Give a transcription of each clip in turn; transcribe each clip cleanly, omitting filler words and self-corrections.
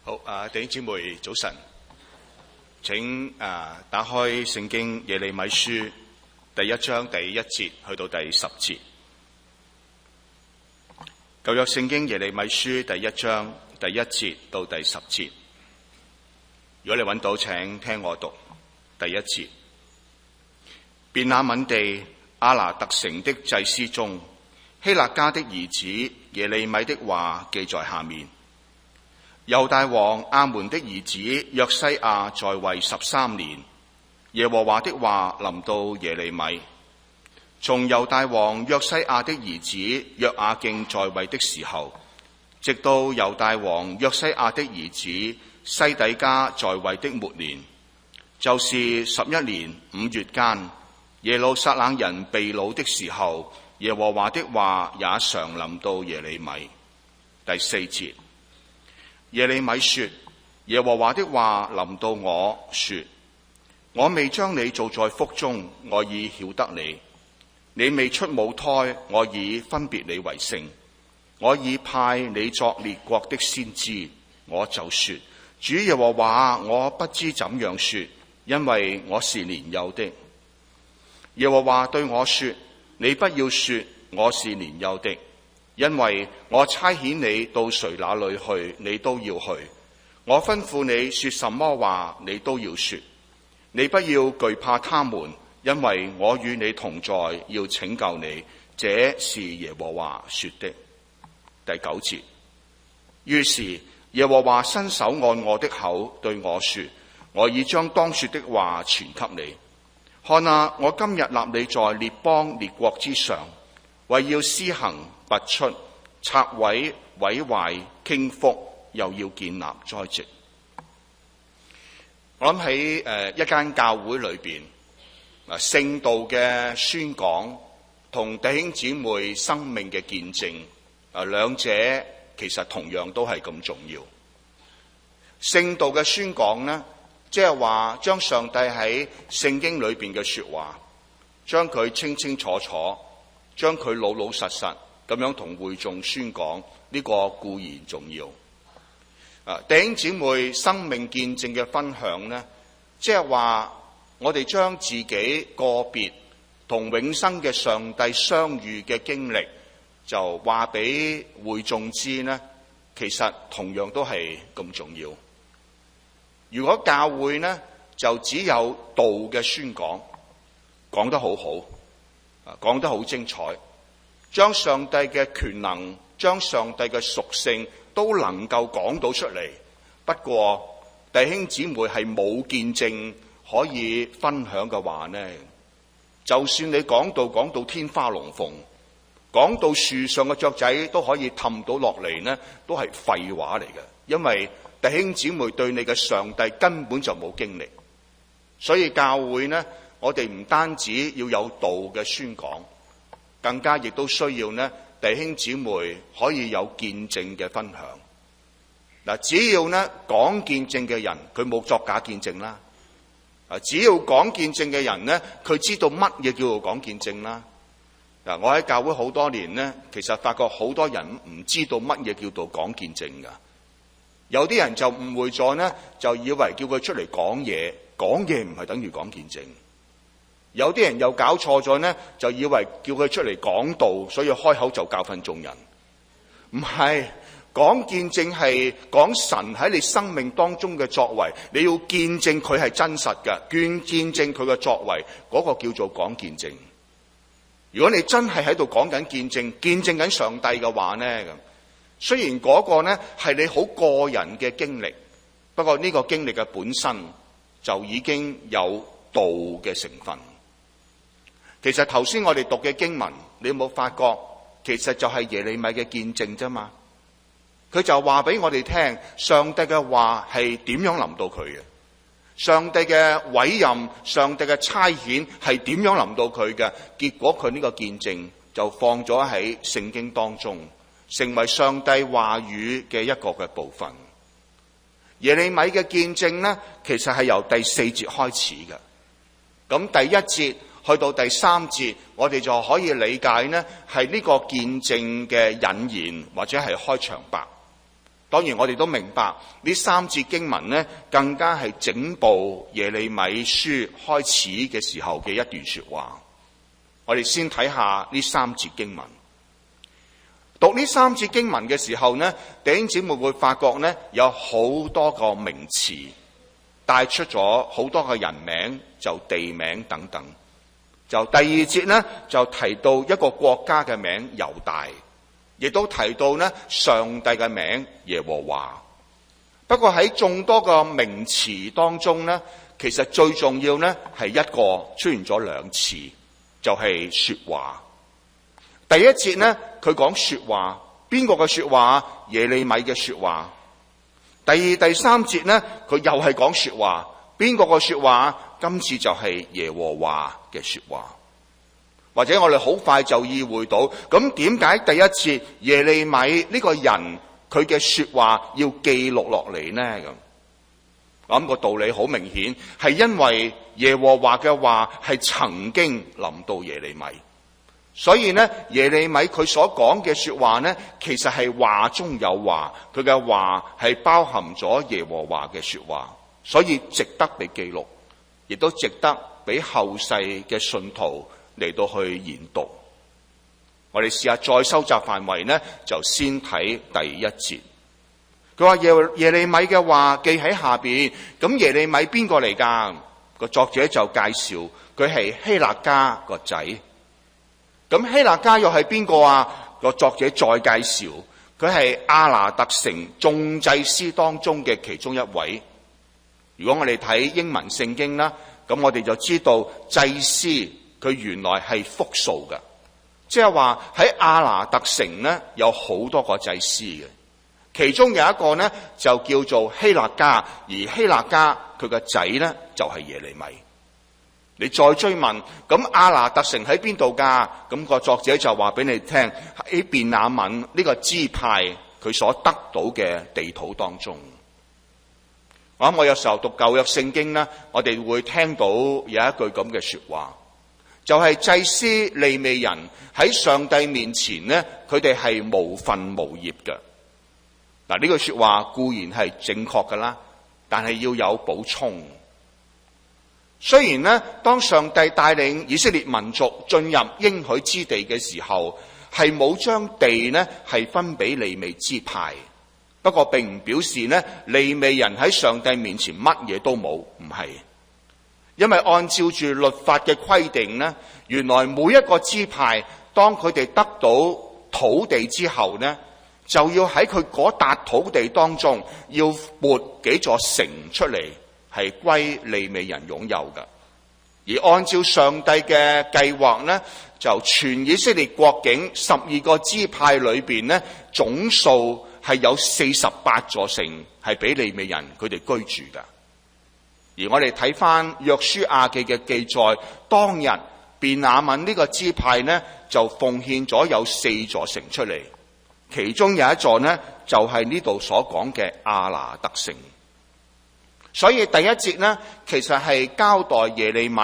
好，弟兄姊妹早晨，請打開聖經耶利米書第1章第1節去到第10節。舊約聖經耶利米書第1章第1節到第10節。如果你揾到，請聽我讀第1節。便雅憫地阿拿特城的祭司中，希勒家的兒子耶利米的話記在下面。猶大王亞捫的兒子約西亞在位13年，耶和華的話臨到耶利米。從猶大王約西亞的兒子約雅敬在位的時候，直到猶大王約西亞的兒子西底家在位的末年，就是11年5月間，耶路撒冷人被擄的時候，耶和華的話也常臨到耶利米。第4節。耶利米說：耶和華的話臨到我說，我未將你造在腹中，我已曉得你；你未出母胎，我已分別你為聖。我已派你作列國的先知。我就說：主耶和華，我不知怎樣說，因為我是年幼的。耶和華對我說：你不要說我是年幼的，因為我差遣你到誰那裏去，你都要去；我吩咐你說什麼話，你都要說。你不要懼怕他們，因為我與你同在，要拯救你。這是耶和華說的。第9節。於是耶和華伸手按我的口對我說：我已將當說的話傳給你。看啊，我今日立你在列邦列國之上，為要施行拔出、拆毀、毀壞、傾覆，又要建立栽植。我諗喺一間教會裏邊，聖道嘅宣講同弟兄姊妹生命嘅見證，兩者其實同樣都係咁重要。聖道嘅宣講呢，即係話將上帝喺聖經裏邊嘅說話，將佢清清楚楚，將佢老老實實咁樣同會眾宣講，呢個固然重要。弟兄姊妹生命見證嘅分享呢，即係話我哋將自己個別同永生嘅上帝相遇嘅經歷，就話俾會眾知呢，其實同樣都係咁重要。如果教會呢，就只有道嘅宣講，講得好好，講得好精彩，將上帝嘅權能、將上帝嘅屬性都能夠講到出嚟。不過弟兄姊妹係冇見證可以分享嘅話呢，就算你講到天花龍鳳，講到樹上嘅雀仔都可以氹到落嚟呢，都係廢話嚟嘅。因為弟兄姊妹對你嘅上帝根本就冇經歷。所以教會呢，我哋唔單止要有道嘅宣講，更加亦都需要呢弟兄姊妹可以有見證嘅分享。嗱，只要呢講見證嘅人，佢冇作假見證啦。只要講見證嘅人呢，佢知道乜嘢叫做講見證啦。嗱，我喺教會好多年呢，其實發覺好多人唔知道乜嘢叫做講見證噶。有啲人就誤會咗呢，就以為叫佢出嚟講嘢，講嘢唔係等於講見證。有啲人又搞錯咗呢，就以為叫佢出嚟講道，所以開口就教訓眾人。唔係，講見證係講神喺你生命當中嘅作為，你要見證佢係真實嘅，見證佢嘅作為，嗰個叫做講見證。如果你真係喺度講緊見證，見證緊上帝嘅話呢，咁雖然嗰個呢係你好個人嘅經歷，不過呢個經歷嘅本身就已經有道嘅成分。其實頭先我哋讀嘅經文，你有冇發覺其實就係耶利米嘅見證啫嘛？佢就話俾我哋聽，上帝嘅話係點樣臨到佢嘅，上帝嘅委任、上帝嘅差遣係點樣臨到佢嘅，結果佢呢個見證就放咗喺聖經當中，成為上帝話語嘅一個嘅部分。耶利米嘅見證呢，其實係由第4節開始嘅。咁第1節去到第3節，我哋就可以理解呢係呢個見證嘅引言或者係開場白。當然我哋都明白呢三節經文呢，更加係整部耶利米書開始嘅時候嘅一段說話。我哋先睇下呢三節經文。讀呢三節經文嘅時候呢，弟兄姊妹會發覺呢，有好多個名詞帶出咗好多個人名，就地名等等。就第二節呢，就提到一個國家嘅名猶大，亦都提到呢上帝嘅名耶和華。不過喺眾多個名詞當中呢，其實最重要呢係一個出現咗兩次，就係說話。第一節呢，佢講說話，邊個嘅說話？耶利米嘅說話。第二、第三節呢，佢又係講說話，邊個嘅說話？今次就係耶和華嘅說話。或者我哋好快就意會到，咁點解第一節耶利米呢個人佢嘅說話要記錄落嚟呢？咁我諗個道理好明顯，係因為耶和華嘅話係曾經臨到耶利米。所以呢，耶利米佢所講嘅說話呢，其實係話中有話，佢嘅話係包含咗耶和華嘅說話，所以值得被記錄，亦都值得俾後世嘅信徒嚟到去研讀。我哋試下再收窄範圍呢，就先睇第一節。佢話耶利米嘅話記喺下邊，咁耶利米邊個嚟㗎？個作者就介紹佢係希勒家個仔。咁希勒家又係邊個啊？個作者再介紹佢係亞拿特城眾祭司當中嘅其中一位。如果我哋睇英文聖經啦，咁我哋就知道祭司佢原來係複數嘅，即係話喺亞拿特城呢有好多個祭司嘅，其中有一個呢就叫做希勒家，而希勒家佢個仔呢就係耶利米。你再追問，咁亞拿特城喺邊度㗎？咁個作者就話俾你聽，喺便雅憫呢個支派佢所得到嘅地土當中。我有時候讀舊約聖經呢，我哋會聽到有一句咁嘅說話，就係祭司利未人喺上帝面前呢，佢哋係無份無業嘅。嗱，呢句說話固然係正確㗎啦，但係要有補充。雖然呢，當上帝帶領以色列民族進入應許之地嘅時候，係冇將地呢係分俾利未支派，不過並唔表示呢利未人喺上帝面前乜嘢都冇，唔係。因為按照住律法嘅規定呢，原來每一個支派當佢哋得到土地之後呢，就要喺佢嗰笪土地當中要撥幾座城出嚟，係歸利未人擁有嘅。而按照上帝嘅計劃呢，就全以色列國境12個支派裏邊呢，總數係有48座城係俾利未人佢哋居住嘅。而我哋睇翻約書亞記嘅記載，當日便雅憫呢個支派呢就奉獻咗有4座城出嚟，其中有一座呢就係呢度所講嘅亞拿特城。所以第一節呢，其實係交代耶利米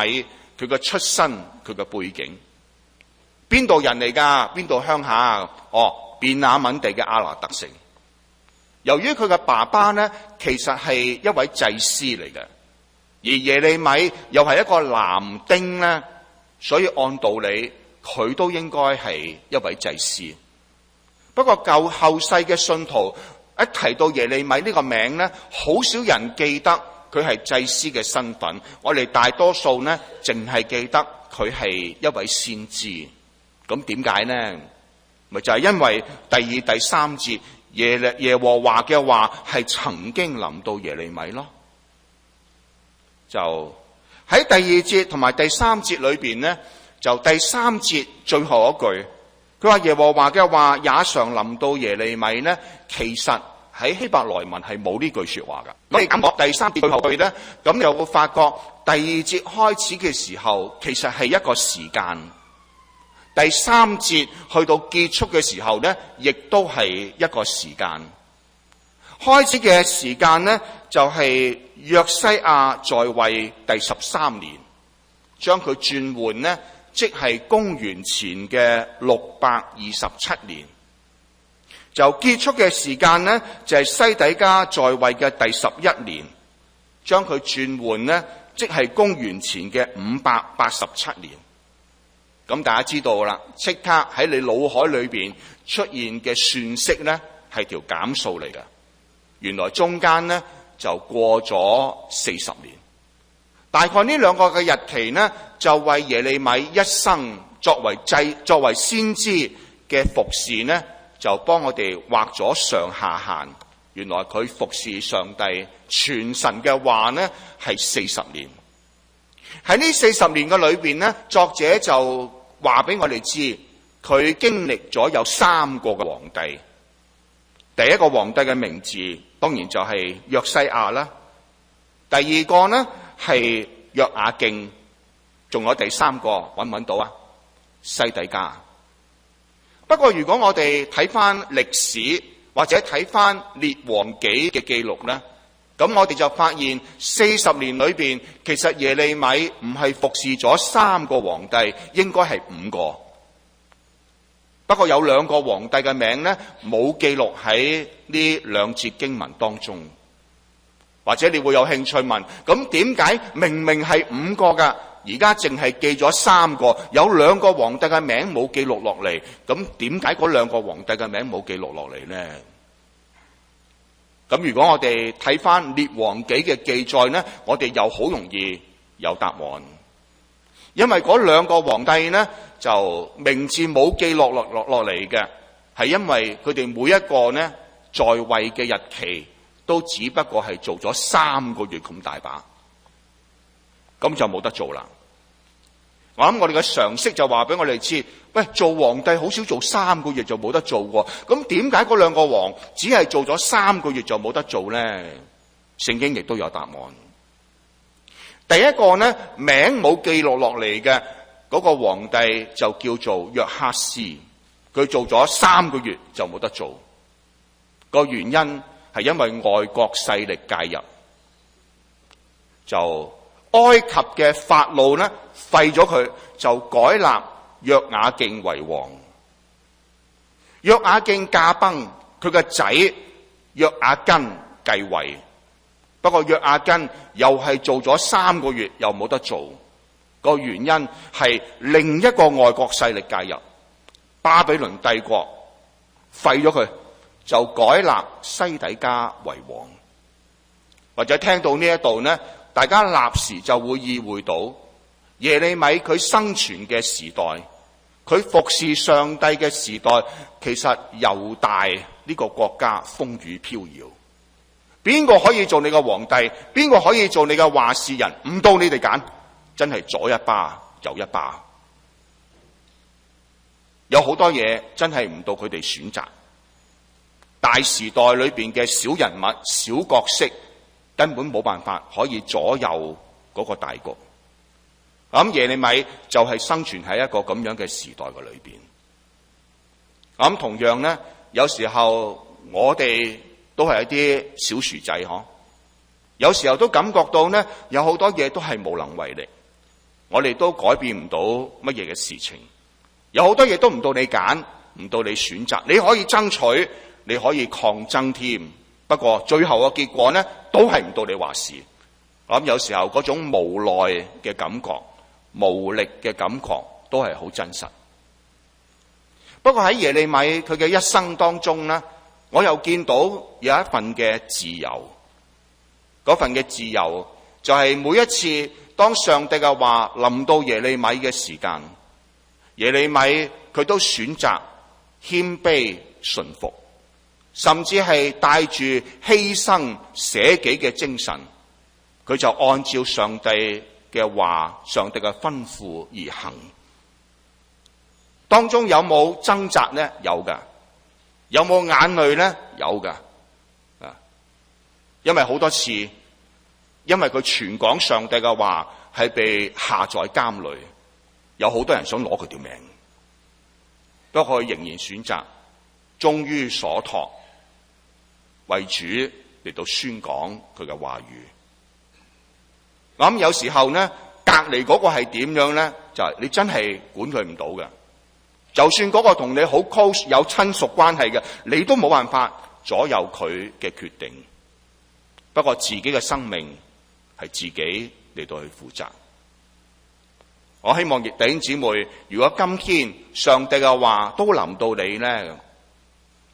佢嘅出身，佢嘅背景，邊度人嚟㗎？邊度鄉下？便雅憫地嘅亞拿特城。由於佢嘅爸爸呢，其實係一位祭司嚟嘅，而耶利米又係一個男丁呢，所以按道理佢都應該係一位祭司。不過舊後世嘅信徒一提到耶利米呢個名呢，好少人記得佢係祭司嘅身份。我哋大多數呢，淨係記得佢係一位先知。咁點解呢？咪就係因為第二、第三節耶和華嘅話係曾經臨到耶利米咯。就喺第二節同埋第三節裏邊呢，就第三節最後一句，佢話耶和華嘅話也常臨到耶利米呢，其實喺希伯來文係冇呢句說話噶。我哋咁講第三節最後句呢，咁又會發覺第二節開始嘅時候其實係一個時間，第三節去到結束嘅時候呢，亦都係一個時間。開始嘅時間呢，就係約西亞在位第13年，將佢轉換呢，即係公元前嘅627年，就結束嘅時間呢，就係西底家在位嘅第11年，將佢轉換呢，即係公元前嘅587年。咁大家知道啦，即刻喺你腦海裏邊出現嘅算式呢，係條減數嚟㗎。原來中間呢，就過咗40年。大概呢兩個嘅日期呢，就為耶利米一生作為先知嘅服侍呢，就幫我哋畫咗上下限。原來佢服侍上帝傳神嘅話呢，係40年。喺呢40年嘅裏邊呢，作者就話俾我哋知，佢經歷咗有3個嘅皇帝。第一個皇帝嘅名字當然就係約西亞啦，第二個呢係約雅敬，仲有第3個揾唔揾到啊？西底家。不過如果我哋睇翻歷史或者睇翻列王紀嘅記錄呢，咁我哋就發現40年裏邊，其實耶利米唔係服侍咗3個皇帝，應該係5個。不過有2個皇帝嘅名呢，冇記錄喺呢2節經文當中。或者你會有興趣問，咁點解明明係5個㗎，而家淨係記咗3個，有2個皇帝嘅名冇記錄落嚟？咁點解嗰2個皇帝嘅名冇記錄落嚟呢？咁如果我哋睇翻列王紀嘅記載呢，我哋又好容易有答案。因為嗰2個皇帝呢，就名字冇記錄落嚟嘅，係因為佢哋每一個呢，在位嘅日期都只不過係做咗3個月咁大把，咁就冇得做啦。我諗我哋嘅常識就話俾我哋知，喂，做皇帝好少做3個月就冇得做喎。咁點解嗰2個王只係做咗3個月就冇得做呢？聖經亦都有答案。第一個呢，名冇記錄落嚟嘅嗰個皇帝就叫做約哈斯，佢做咗3個月就冇得做。個原因係因為外國勢力介入，就埃及嘅法老呢廢咗佢，就改立約雅敬為王。約雅敬駕崩，佢個仔約雅斤繼位。不過約雅斤又係做咗3個月又冇得做，個原因係另一個外國勢力介入，巴比倫帝國廢咗佢，就改立西底家為王。或者聽到呢一度呢，大家立時就會意會到耶利米佢生存嘅時代，佢服侍上帝嘅時代，其實猶大呢個國家風雨飄搖。邊個可以做你嘅皇帝？邊個可以做你嘅話事人？唔到你哋揀，真係左一巴右一巴。有好多嘢真係唔到佢哋選擇。大時代裏邊嘅小人物、小角色，根本冇辦法可以左右嗰個大局。咁耶利米就係生存喺一個咁樣嘅時代嘅裏邊。咁同樣呢，有時候我哋都係一啲小薯仔嗬，有時候都感覺到呢，有好多嘢都係無能為力，我哋都改變唔到乜嘢嘅事情，有好多嘢都唔到你揀，唔到你選擇，你可以爭取，你可以抗爭添，不過最後嘅結果呢，都係唔到你話事。我諗有時候嗰種無奈嘅感覺、無力嘅感覺都係好真實。不過喺耶利米佢嘅一生當中呢，我又見到有一份嘅自由，嗰份嘅自由就係每一次當上帝嘅話臨到耶利米嘅時間，耶利米佢都選擇謙卑順服，甚至係帶住犧牲捨己嘅精神，佢就按照上帝嘅話、上帝嘅吩咐而行。當中有冇掙扎呢？有㗎。有冇眼淚呢？有㗎。因為好多次，因為佢傳講上帝嘅話係被下在監裏，有好多人想攞佢條命，不過佢仍然選擇忠於所託，為主嚟到宣講佢嘅話語。咁有時候呢，隔離嗰個係點樣呢？就係你真係管佢唔到嘅。就算嗰個同你好 close 有親屬關係嘅，你都冇辦法左右佢嘅決定。不過自己嘅生命係自己嚟到去負責。我希望弟兄姊妹，如果今天上帝嘅話都臨到你呢，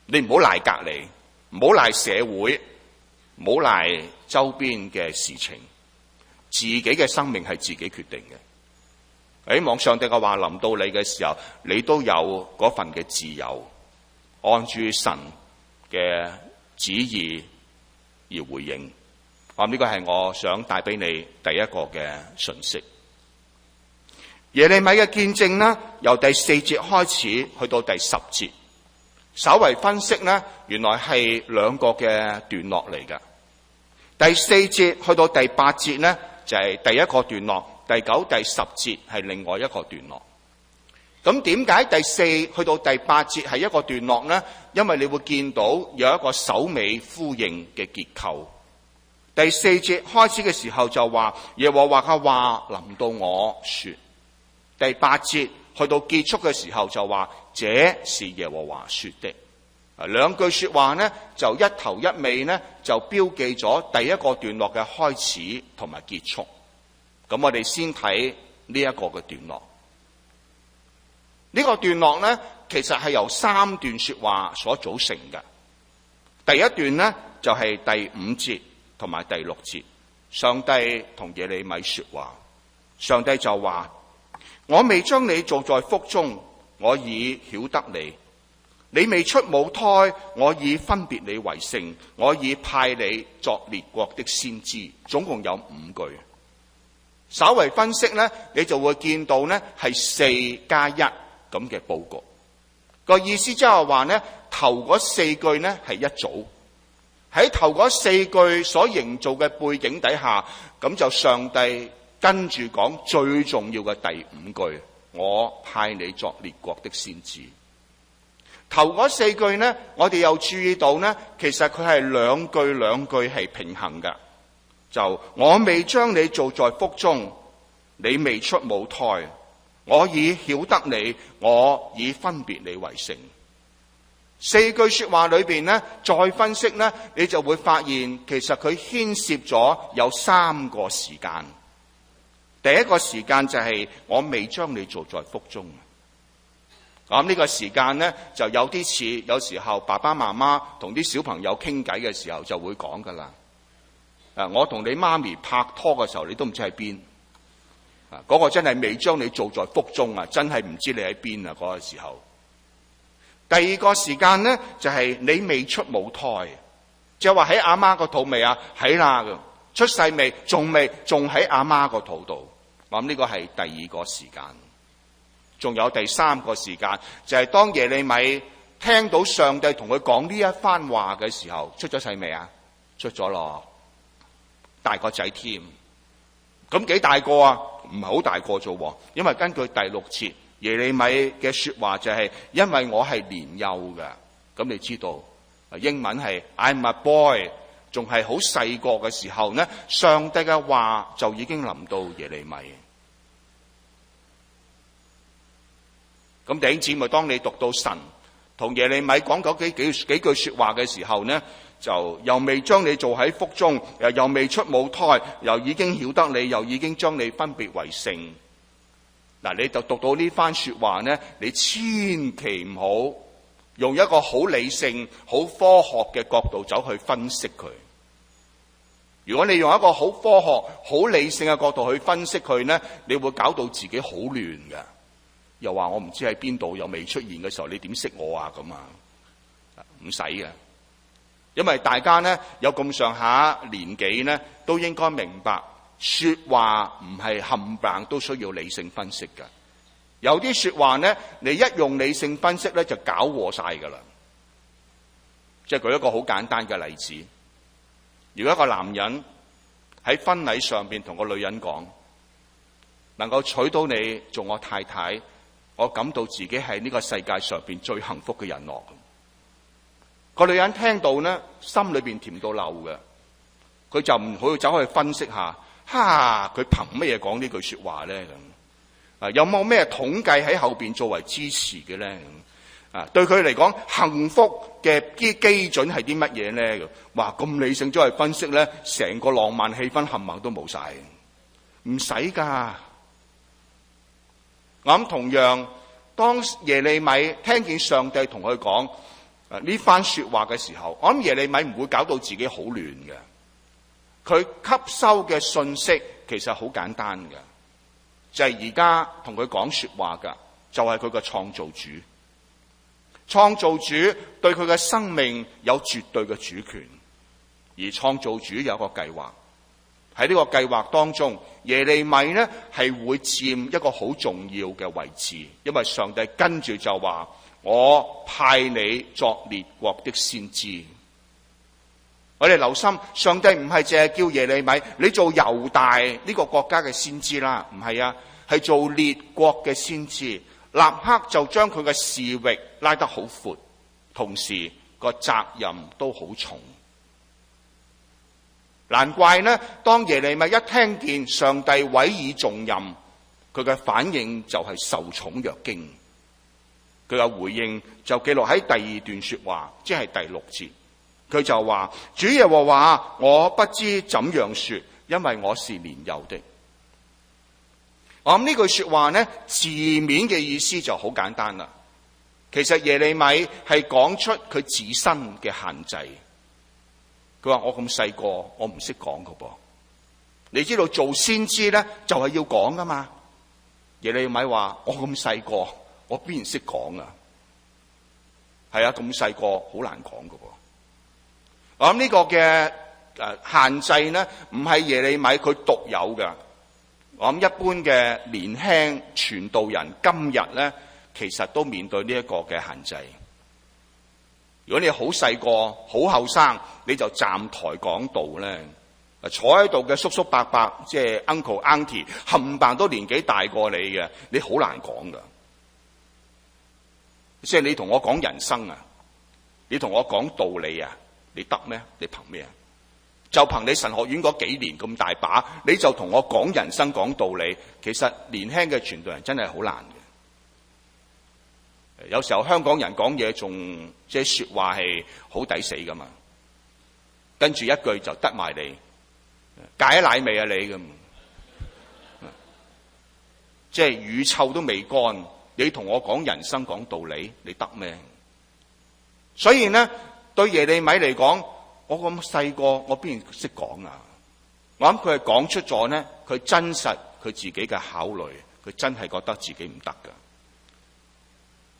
你唔好賴隔離，唔好賴社會，唔好賴周邊嘅事情，自己嘅生命係自己決定嘅。希望上帝嘅話臨到你嘅時候，你都有嗰份嘅自由，按住神嘅旨意而回應。呢個係我想帶俾你第一個嘅訊息。耶利米嘅見證呢，由第4節開始去到第10節，稍為分析呢，原來係兩個嘅段落嚟㗎。第4節去到第8節呢，就係第一個段落，第9、第10節係另外一個段落。咁點解第4去到第8節係一個段落呢？因為你會見到有一個首尾呼應嘅結構。第4節開始嘅時候就話耶和華嘅話臨到我說。第8節去到結束嘅時候就話這是耶和華說的。兩句說話呢，就一頭一尾呢，就標記咗第一個段落嘅開始同埋結束。咁我哋先睇呢一個嘅段落。呢個段落呢，其實係由3段說話所組成嘅。第一段呢，就係第5節同埋第6節，上帝同耶利米說話。上帝就話：我未將你造在腹中，我已曉得你；你未出母胎，我已分別你為聖，我已派你作列國的先知。總共有5句。稍為分析呢，你就會見到呢係4+1咁嘅佈局。個意思即係話呢，頭嗰4句呢係一組。喺頭嗰4句所營造嘅背景底下，咁就上帝跟住講最重要嘅第5句：我派你作列國的先知。頭嗰4句呢，我哋又注意到呢，其實佢係兩句係平衡嘅。就我未將你造在腹中，你未出母胎，我已曉得你，我已分別你為聖。4句說話裏邊呢，再分析呢，你就會發現其實佢牽涉咗有3個時間。第一個時間就係我未將你造在腹中。咁呢個時間呢，就有啲似有時候爸爸媽媽同啲小朋友傾偈嘅時候就會講噶啦。我同你媽咪拍拖嘅時候，你都唔知喺邊。嗰個真係未將你造在腹中啊，真係唔知你喺邊啊，嗰個時候。第二個時間呢，就係你未出母胎，即係話喺阿媽個肚未啊？喺啦，出世未？仲未？仲喺阿媽個肚度。我諗呢個係第二個時間。仲有第3個時間，就係當耶利米聽到上帝同佢講呢一番話嘅時候，出咗世未啊？出咗咯，大個仔添。咁幾大個啊？唔係好大個啫，因為根據第6節耶利米嘅說話就係因為我係年幼嘅。咁你知道英文係 I'm a boy， 仲係好細個嘅時候呢，上帝嘅話就已經臨到耶利米。咁弟兄姊妹，當你讀到神同耶利米講嗰幾句說話嘅時候呢，就又未將你做喺腹中，又未出母胎，又已經曉得你，又已經將你分別為聖。嗱，你就讀到呢番說話呢，你千祈唔好用一個好理性、好科學嘅角度走去分析佢。如果你用一個好科學、好理性嘅角度去分析佢呢，你會搞到自己好亂嘅。又話我唔知喺邊度，又未出現嘅時候，你點識我啊？咁啊，唔使嘅，因為大家呢有咁上下年紀呢，都應該明白說話唔係冚唪唥都需要理性分析嘅。有啲說話呢，你一用理性分析呢，就搞禍晒噶啦。即係舉一個好簡單嘅例子，如果一個男人喺婚禮上邊同個女人講，能夠娶到你做我太太，我感到自己係呢個世界上邊最幸福嘅人咯。個女人聽到呢，心裏邊甜到漏嘅，佢就唔好走去分析下，佢憑乜嘢講呢句說話咧？咁有冇咩統計喺後邊作為支持嘅咧？對佢嚟講，幸福嘅基準係啲乜嘢咧？哇，咁理性咗去分析咧，成個浪漫氣氛冚唪唥都冇晒，唔使噶。我諗同樣，當耶利米聽見上帝同佢講呢番說話嘅時候，我諗耶利米唔會搞到自己好亂嘅。佢吸收嘅信息其實好簡單嘅，就係而家同佢講說話噶，就係佢嘅創造主。創造主對佢嘅生命有絕對嘅主權，而創造主有一個計劃。喺呢個計劃當中，耶利米呢係會佔一個好重要嘅位置，因為上帝跟住就話：我派你作列國的先知。我哋留心，上帝唔係淨係叫耶利米你做猶大呢個國家嘅先知啦，唔係啊，係做列國嘅先知。立刻就將佢嘅視域拉得好闊，同時個責任都好重。難怪呢，當耶利米一聽見上帝委以重任，佢嘅反應就係受寵若驚。佢嘅回應就記錄喺第二段說話，即係第6節。佢就話：主耶和華，我不知怎樣說，因為我是年幼的。我諗呢句說話呢，字面嘅意思就好簡單啦。其實耶利米係講出佢自身嘅限制。佢話：我咁細個，我唔識講噶噃。你知道做先知呢，就係要講噶嘛。耶利米話：我咁細個，我邊然識講啊？係啊，咁細個好難講噶噃。我諗呢個嘅限制呢，唔係耶利米佢獨有嘅。我諗一般嘅年輕傳道人今日咧，其實都面對呢一個嘅限制。如果你好細個、好後生，你就站台講道咧，坐喺度嘅叔叔伯伯，即係 uncle auntie，冚唪唥都年紀大過你嘅，你好難講噶。即係你同我講人生啊，你同我講道理啊，你得咩？你憑咩啊？就憑你神學院嗰幾年咁大把，你就同我講人生講道理，其實年輕嘅傳道人真係好難嘅。有時候香港人講嘢仲即係說話係好抵死噶嘛，跟住一句就得埋你，戒咗奶未啊你咁，即係乳臭都未乾，你同我講人生講道理，你得咩？所以呢，對耶利米嚟講，我咁細個，我邊識講啊？我諗佢係講出咗呢，佢真實佢自己嘅考慮，佢真係覺得自己唔得噶。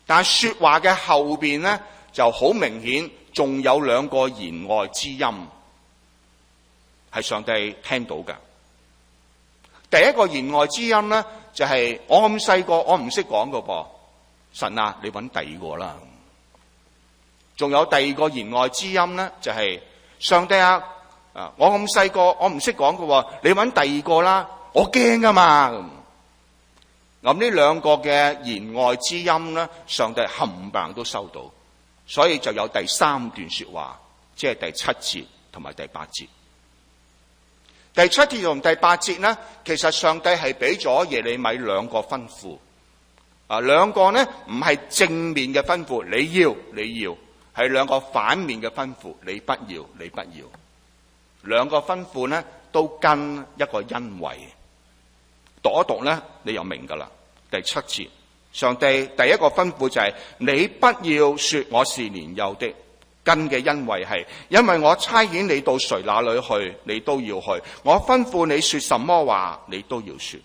但係說話嘅後邊呢，就好明顯，仲有2個言外之音係上帝聽到噶。第一個言外之音呢，就係我咁細個，我唔識講噶噃。神啊，你揾第二個啦。仲有第2個言外之音呢，就係上帝啊，我咁細個，我唔識講噶，你揾第二個啦，我驚噶嘛。咁呢2個嘅言外之音呢，上帝冚唪唥都收到，所以就有第3段說話，即係第7節同埋第8節。第7節同第8節呢，其實上帝係俾咗耶利米2個吩咐，2個呢唔係正面嘅吩咐，你要，係2個反面嘅吩咐，你不要。2個吩咐呢都跟一個因為，讀一讀呢，你又明噶啦。第7節，上帝第1個吩咐就係你不要說我是年幼的，跟嘅因為係因為我差遣你到誰那裏去，你都要去；我吩咐你說什麼話，你都要說。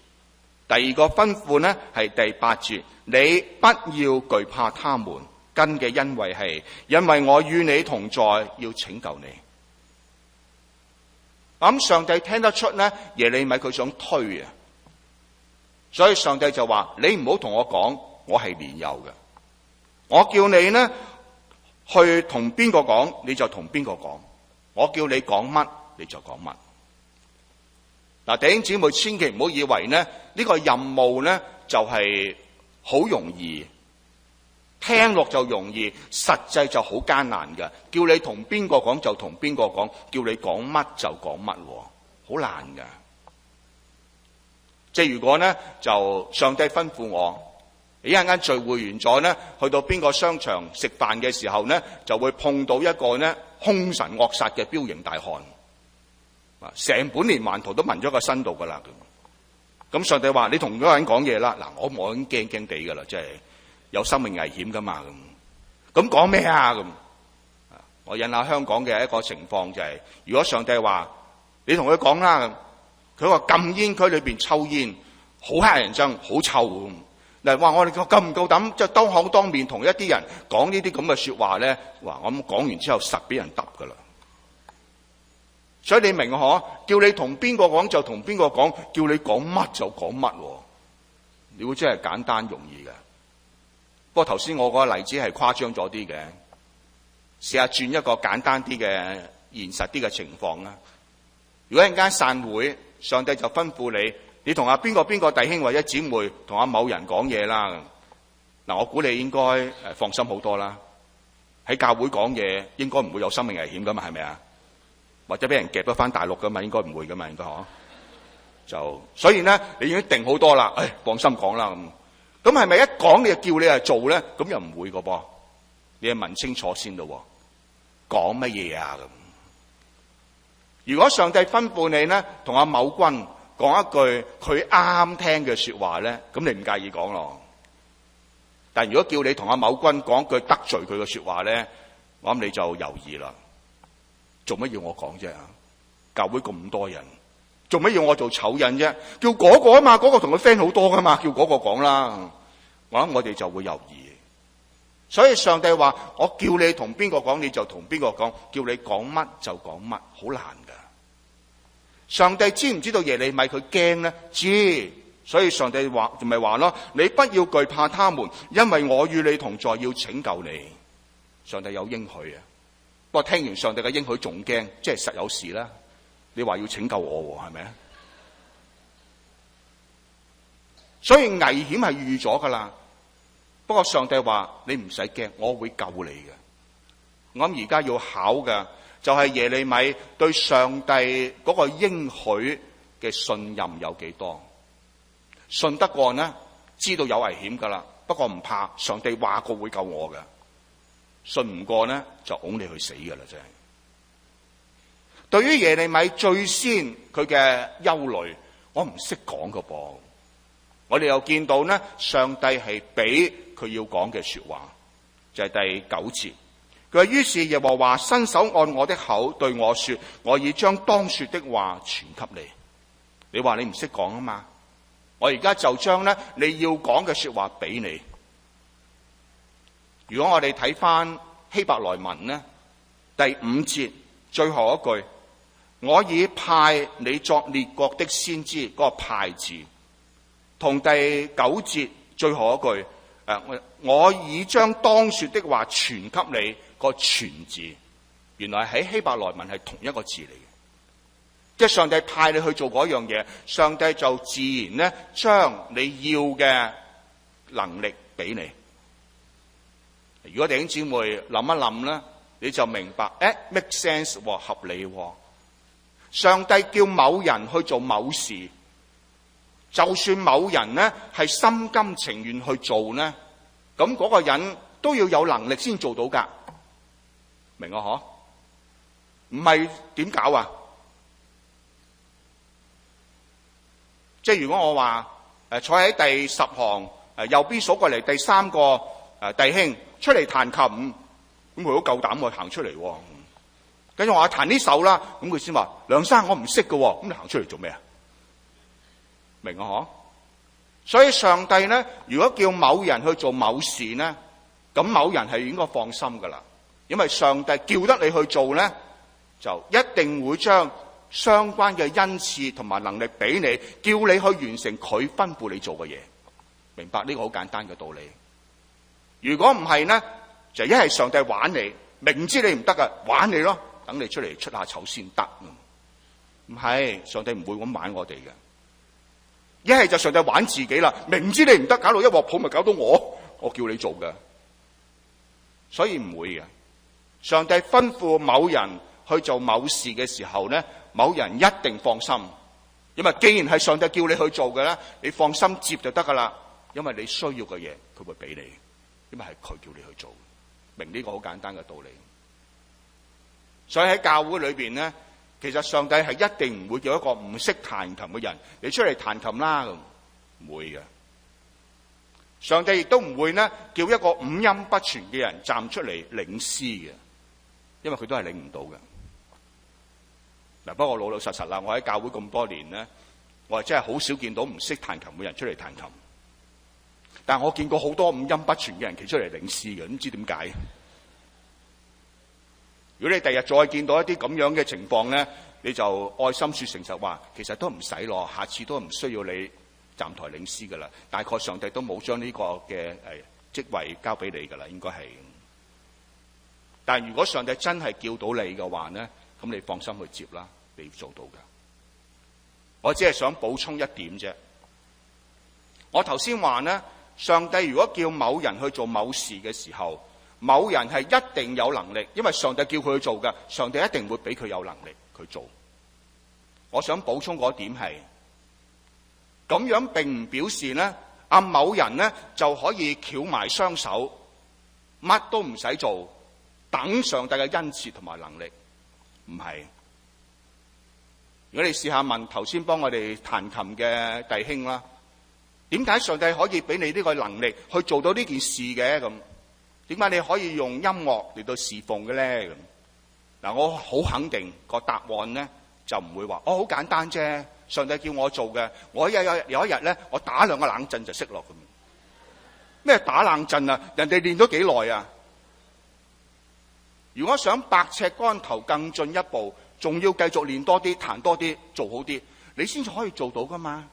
第2個吩咐呢係第8節，你不要懼怕他們，跟嘅因為係因為我與你同在，要拯救你。咁上帝聽得出呢，耶利米佢想推啊，所以上帝就話：你唔好同我講我係年幼嘅，我叫你呢去同邊個講，你就同邊個講；我叫你講乜，你就講乜。嗱，弟兄姊妹千祈唔好以為呢個任務呢就係好容易，聽落就容易，實際就好艱難嘅。叫你同邊個講就同邊個講，叫你講乜就講乜，好難噶。即係如果呢，就上帝吩咐我，一陣間聚會完咗呢，去到邊個商場食飯嘅時候呢，就會碰到一個呢兇神惡煞嘅彪形大漢，成本連環圖都紋咗個身度噶啦。咁上帝話：你同嗰個人講嘢啦。嗱，我已經驚驚地噶啦，即係有生命危險噶嘛。咁講咩啊？咁我引下香港嘅一個情況就係，如果上帝話你同佢講啦，佢話禁煙區裏邊抽煙好乞人憎，好臭咁。嗱，話我哋夠唔夠膽即係當口當面同一啲人講呢啲咁嘅說話咧？話我咁講完之後實俾人揼噶啦。所以你明嗬？叫你同邊個講就同邊個講，叫你講乜就講乜。你會真係簡單容易嘅。不過頭先我嗰個例子係誇張咗啲嘅，試下轉一個簡單啲嘅現實啲嘅情況啦。如果一陣間散會，上帝就吩咐你，你同阿邊個弟兄或者姊妹同阿某人講嘢啦。嗱，我估你應該放心好多啦。喺教會講嘢應該唔會有生命危險噶嘛，係咪啊？或者俾人夾咗翻大陸噶嘛，應該唔會噶嘛，應該嗬。就所以咧，你已經定好多啦。放心講啦咁。咁係咪一講你就叫你去做咧？咁又唔會噶噃。你係問清楚先咯。講乜嘢啊？咁如果上帝吩咐你咧，同阿某君講一句佢啱聽嘅說話咧，咁你唔介意講咯。但如果叫你同阿某君講句得罪佢嘅說話咧，我諗你就猶豫啦。做乜要我講啫？教會咁多人，做乜要我做醜人啫？叫嗰個啊嘛，嗰個同佢 friend 好多噶嘛，叫嗰個講啦。我諗我哋就會猶豫。所以上帝話：我叫你同邊個講，你就同邊個講；叫你講乜就講乜，好難噶。上帝知唔知道耶利米佢驚咧？知，所以上帝話咪話咯：你不要懼怕他們，因為我與你同在，要拯救你。上帝有應許啊！不過聽完上帝嘅應許仲驚，即係實有事啦。你話要拯救我，係咪啊？所以危險係預咗噶啦。不過上帝話你唔使驚，我會救你嘅。我諗而家要考嘅就係耶利米對上帝嗰個應許嘅信任有幾多？信得過呢？知道有危險噶啦，不過唔怕，上帝話過會救我嘅。信唔過呢，就拱你去死噶啦，真係。對於耶利米最先佢嘅憂慮，我唔識講噶噃。我哋又見到呢，上帝係俾佢要講嘅說話，就係第9節。佢話：於是耶和華伸手按我的口對我說：我已將當說的話傳給你。你話你唔識講啊嘛？我而家就將呢你要講嘅說話俾你。如果我哋睇翻希伯來文呢，第5節最後一句：我已派你作列國的先知，嗰個派字，同第9節最後一句我已將當說的話傳給你，個傳字，原來喺希伯來文係同一個字嚟嘅。即係上帝派你去做嗰樣嘢，上帝就自然呢將你要嘅能力俾你。如果弟兄姊妹諗一諗咧，你就明白，make sense 喎，合理喎。上帝叫某人去做某事，就算某人呢係心甘情願去做呢，咁嗰個人都要有能力先做到噶，明啊？嗬，唔係點搞啊？即係如果我話坐喺第10行右邊數過嚟第3個弟兄出嚟彈琴，咁佢都夠膽行出嚟喎。跟住我話彈呢首啦，咁佢先話梁生我唔識㗎喎，咁你行出嚟做咩啊？明啊？嗬。所以上帝呢，如果叫某人去做某事呢，咁某人係應該放心噶啦，因為上帝叫得你去做呢，就一定會將相關嘅恩賜同埋能力俾你，叫你去完成佢吩咐你做嘅嘢。明白呢個好簡單嘅道理。如果唔係呢，就一係上帝玩你，明知你唔得噶，玩你咯，等你出嚟出下醜先得。唔係，上帝唔會咁玩我哋嘅。一係就上帝玩自己啦，明知你唔得，搞到一鑊泡，咪搞到我叫你做嘅。所以唔會嘅。上帝吩咐某人去做某事嘅時候呢，某人一定放心，因為既然係上帝叫你去做嘅咧，你放心接就得噶啦。因為你需要嘅嘢，佢會俾你，因為係佢叫你去做。明呢個好簡單嘅道理。所以喺教會裏邊咧，其實上帝係一定唔會叫一個唔識彈琴嘅人，你出嚟彈琴啦，唔會嘅。上帝亦都唔會呢叫一個五音不全嘅人站出嚟領詩嘅，因為佢都係領唔到嘅。嗱，不過老老實實啦，我喺教會咁多年咧，我係真係好少見到唔識彈琴嘅人出嚟彈琴。但係我見過好多五音不全嘅人企出嚟領詩嘅，唔知點解。如果你第日再見到一啲咁樣嘅情況咧，你就愛心說誠實話，其實都唔使咯，下次都唔需要你站台領詩噶啦。大概上帝都冇將呢個嘅職位交俾你噶啦，應該係。但係如果上帝真係叫到你嘅話咧，咁你放心去接啦，你要做到噶。我只係想補充一點啫。我頭先話咧，上帝如果叫某人去做某事嘅時候，某人係一定有能力，因為上帝叫佢去做嘅，上帝一定會俾佢有能力去做。我想補充嗰點係，咁樣並唔表示咧，某人咧就可以翹埋雙手，乜都唔使做，等上帝嘅恩賜同埋能力，唔係。如果你試下問頭先幫我哋彈琴嘅弟兄啦，點解上帝可以俾你呢個能力去做到呢件事嘅？咁點解你可以用音樂嚟到侍奉嘅咧？咁嗱，我好肯定個答案咧，就唔會話好簡單啫。上帝叫我做嘅，我有一日咧，我打兩個冷震就識落咁。咩打冷震啊？人哋練咗幾耐啊？如果想百尺竿頭更進一步，仲要繼續練多啲，彈多啲，做好啲，你先至可以做到噶嘛。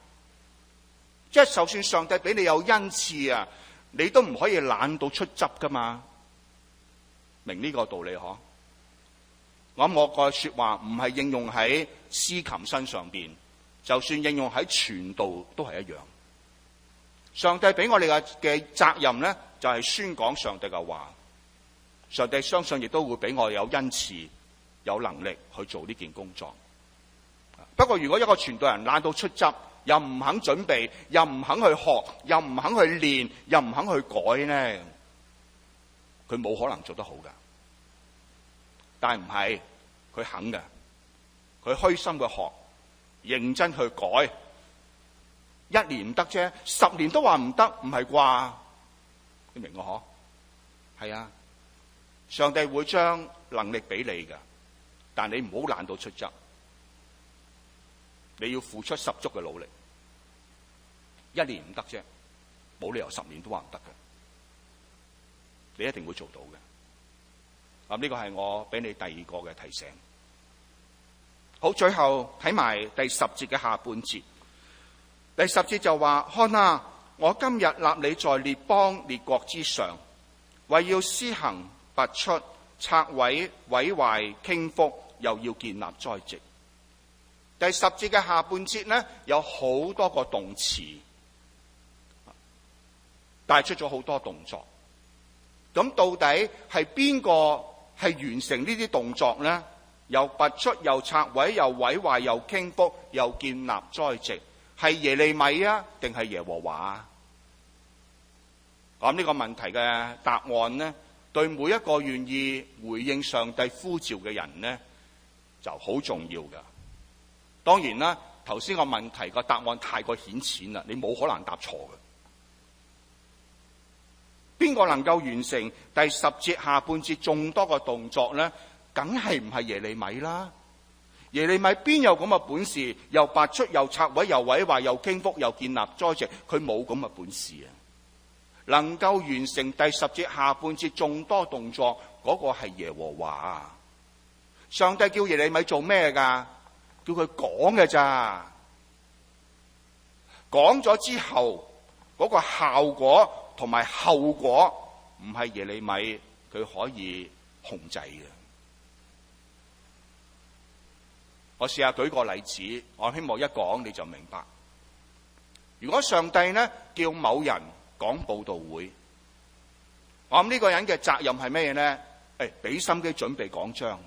即係就算上帝俾你有恩賜啊，你都唔可以懶到出汁噶嘛。明呢個道理嗬？我諗我個說話唔係應用喺司琴身上邊，就算應用喺傳道都係一樣。上帝俾我哋嘅責任咧，就係宣講上帝嘅話。上帝相信亦都會俾我有恩賜、有能力去做呢件工作。不過如果一個傳道人懶到出汁，又唔肯準備，又唔肯去學，又唔肯去練，又唔肯去改呢，佢冇可能做得好噶。但係唔係，佢肯嘅，佢虛心去學，認真去改。1年唔得啫，10年都話唔得，唔係啩？你明我嗬？係啊，上帝會將能力俾你噶，但你唔好懶到出汁。你要付出十足嘅努力。1年唔得啫，冇理由10年都話唔得嘅。你一定會做到嘅。呢個係我俾你第二個嘅提醒。好，最後睇埋第10節嘅下半節。第10節就話：看啊，我今日立你在列邦列國之上，為要施行拔出、拆毀、毀壞、傾覆，又要建立栽植。第10節嘅下半節呢，有好多個動詞，帶出咗好多動作。咁到底係邊個係完成呢啲動作呢？又拔出，又拆毀，又毀壞，又傾覆，又建立栽植，係耶利米啊，定係耶和華啊？咁呢個問題嘅答案呢，對每一個願意回應上帝呼召嘅人呢，就好重要噶。當然啦，頭先個問題個答案太過顯淺啦，你冇可能答錯嘅。邊個能夠完成第10節下半節眾多個動作呢？梗係唔係耶利米啦。耶利米邊有咁嘅本事？又拔出，又拆毀，又毀壞，又傾覆，又建立栽植，佢冇咁嘅本事啊！能夠完成第10節下半節眾多動作，嗰個係耶和華。上帝叫耶利米做咩噶？叫佢講嘅咋？講咗之後，嗰個效果同埋後果唔係耶利米佢可以控制嘅。我試下舉個例子，我希望一講你就明白。如果上帝呢叫某人講佈道會，我諗呢個人嘅責任係咩呢？俾心機準備講章，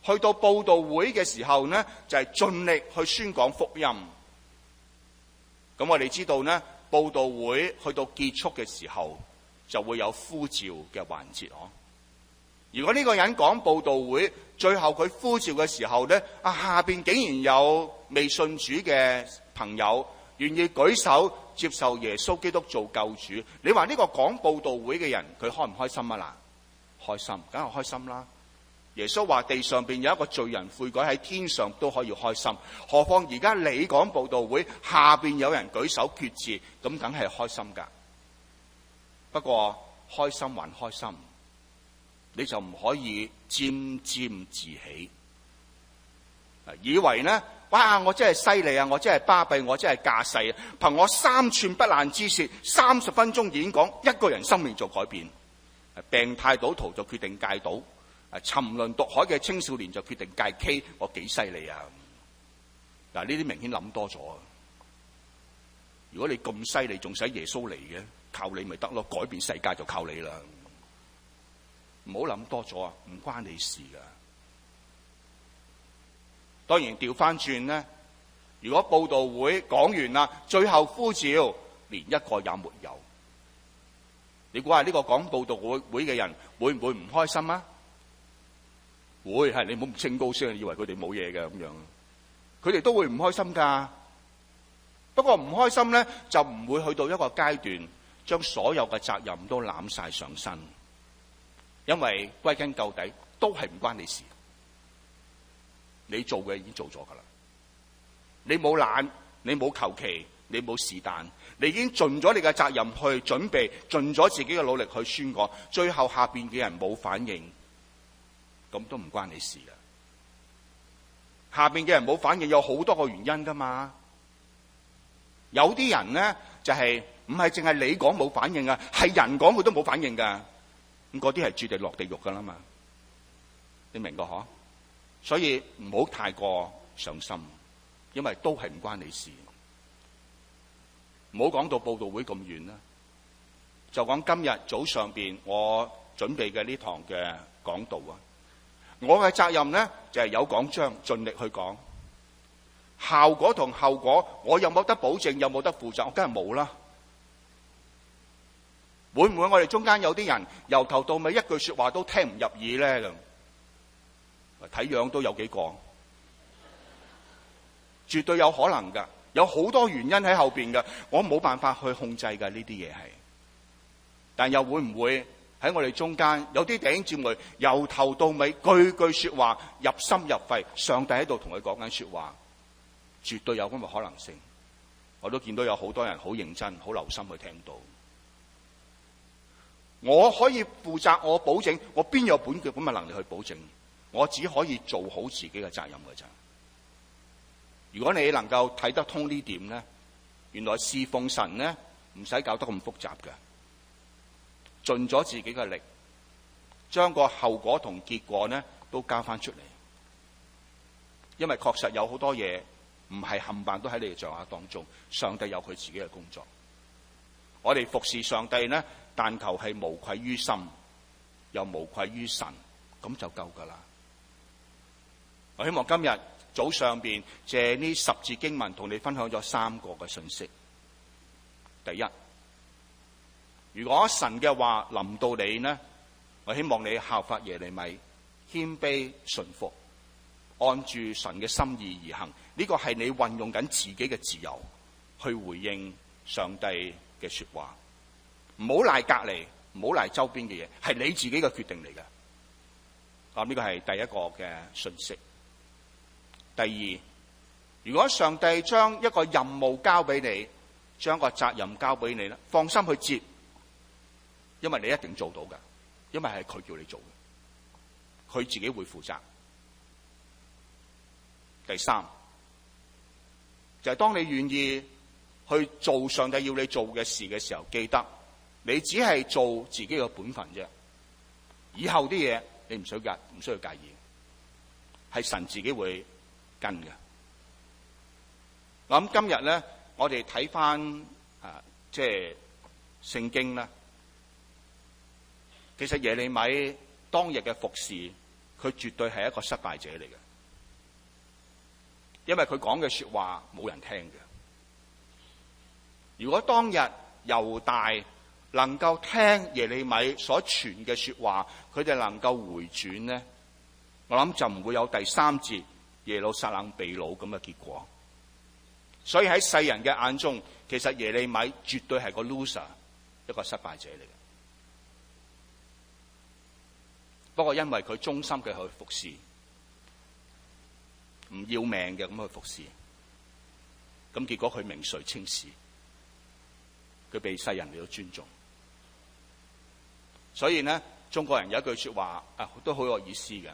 去到佈道會嘅時候呢，就係盡力去宣講福音。咁我哋知道呢，佈道會去到結束嘅時候，就會有呼召嘅環節。如果呢個人講佈道會，最後佢呼召嘅時候呢，下邊竟然有未信主嘅朋友願意舉手接受耶穌基督做救主，你話呢個講佈道會嘅人，佢開唔開心啊？嗱，開心，梗係開心啦。耶穌話地上邊有一個罪人悔改，喺天上都可以開心，何況而家你講佈道會，下邊有人舉手決志，咁梗係開心噶。不過開心還開心，你就唔可以沾沾自喜，以為呢，哇！我真係犀利啊，我真係巴閉，我真係架勢啊！憑我3寸不爛之舌，30分鐘演講，一個人生命做改變，病態賭徒就決定戒賭，沉淪毒海嘅青少年就決定戒 K， 我幾犀利啊！嗱，呢啲明顯諗多咗。如果你咁犀利，仲使耶穌嚟嘅？靠你咪得咯，改變世界就靠你啦。唔好諗多咗啊，唔關你事噶。當然調翻轉呢，如果佈道會講完啦，最後呼召連一個也沒有，你估下呢個講佈道會嘅人會唔會唔開心啊？會，係，你唔好咁清高先，以為佢哋冇嘢嘅咁樣，佢哋都會唔開心噶。不過唔開心呢，就唔會去到一個階段，將所有嘅責任都攬晒上身，因為歸根究底都係唔關你事，你做嘅已經做咗噶啦，你冇懶，你冇求其，你冇是但，你已經盡咗你嘅責任去準備，盡咗自己嘅努力去宣講，最後下邊嘅人冇反應，咁都唔關你事噶。下邊嘅人冇反應有好多個原因噶嘛，有啲人呢，就係唔係淨係你講冇反應啊，係人講佢都冇反應噶，咁嗰啲係注定落地獄噶啦嘛，你明個嗬？所以唔好太過上心，因為都係唔關你事。唔好講到佈道會咁遠啦，就講今日早上邊我準備嘅呢堂嘅講道啊。我嘅責任呢，就係有講章，盡力去講。效果同後果，我有冇得保證，有冇得負責？我梗係冇啦。會唔會我哋中間有啲人由頭到尾一句說話都聽唔入耳咧？睇樣都有幾個，絕對有可能噶，有好多原因喺後邊噶，我冇辦法去控制噶呢啲嘢係。但又會唔會喺我哋中間有啲弟兄姊妹由頭到尾句句說話入心入肺，上帝喺度同佢講緊說話，絕對有咁嘅可能性。我都見到有好多人好認真、好留心去聽到。我可以負責，我保證，我邊有本嘅咁嘅能力去保證？我只可以做好自己嘅責任㗎咋。如果你能夠睇得通呢點呢，原來侍奉神呢唔使搞得咁複雜嘅，盡咗自己嘅力，將個後果同結果呢都交翻出嚟。因為確實有好多嘢唔係冚唪唥都喺你嘅掌握當中，上帝有佢自己嘅工作。我哋服侍上帝呢，但求係無愧於心，又無愧於神，咁就夠噶啦。我希望今日早上邊借呢10節經文同你分享咗3個嘅信息。第一，如果神嘅話臨到你呢，我希望你效法耶利米，謙卑順服，按住神嘅心意而行。呢個係你運用緊自己嘅自由去回應上帝嘅說話，唔好賴隔籬，唔好賴周邊嘅嘢，係你自己嘅決定嚟嘅。呢個係第一個嘅信息。第二，如果上帝將一個任務交俾你，將個責任交俾你咧，放心去接，因為你一定做到㗎，因為係佢叫你做嘅，佢自己會負責。第三，就係當你願意去做上帝要你做嘅事嘅時候，記得你只係做自己嘅本分啫，以後啲嘢你唔需要介意，係神自己會跟嘅。咁今日咧，我哋睇翻即係聖經咧，其實耶利米當日嘅服侍，佢佢絕對係一個失敗者嚟嘅，因為佢講嘅說話冇人聽嘅。如果當日猶大能夠聽耶利米所傳嘅說話，佢哋能夠回轉呢，我諗就唔會有第3節耶路撒冷被擄咁嘅結果。所以喺世人嘅眼中，其實耶利米絕對係個 loser， 一個失敗者嚟嘅。不過因為佢忠心嘅去服侍，唔要命嘅咁去服侍，咁結果佢名垂青史，佢被世人嚟到尊重。所以呢，中國人有一句說話都好有意思嘅，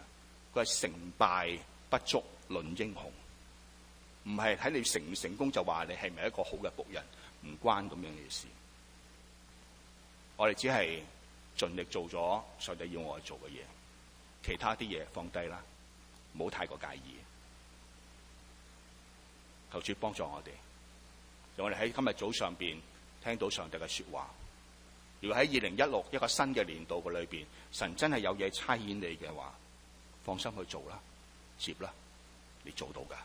佢係成敗不足論英雄，唔係睇你成唔成功就話你係咪一個好嘅僕人，唔關咁樣嘅事。我哋只係盡力做咗上帝要我哋做嘅嘢，其他啲嘢放低啦，唔好太過介意。求主幫助我哋，讓我哋喺今日早上邊聽到上帝嘅說話。如果喺2016一個新嘅年度嘅裏邊，神真係有嘢差遣你嘅話，放心去做啦，接啦，你做到㗎。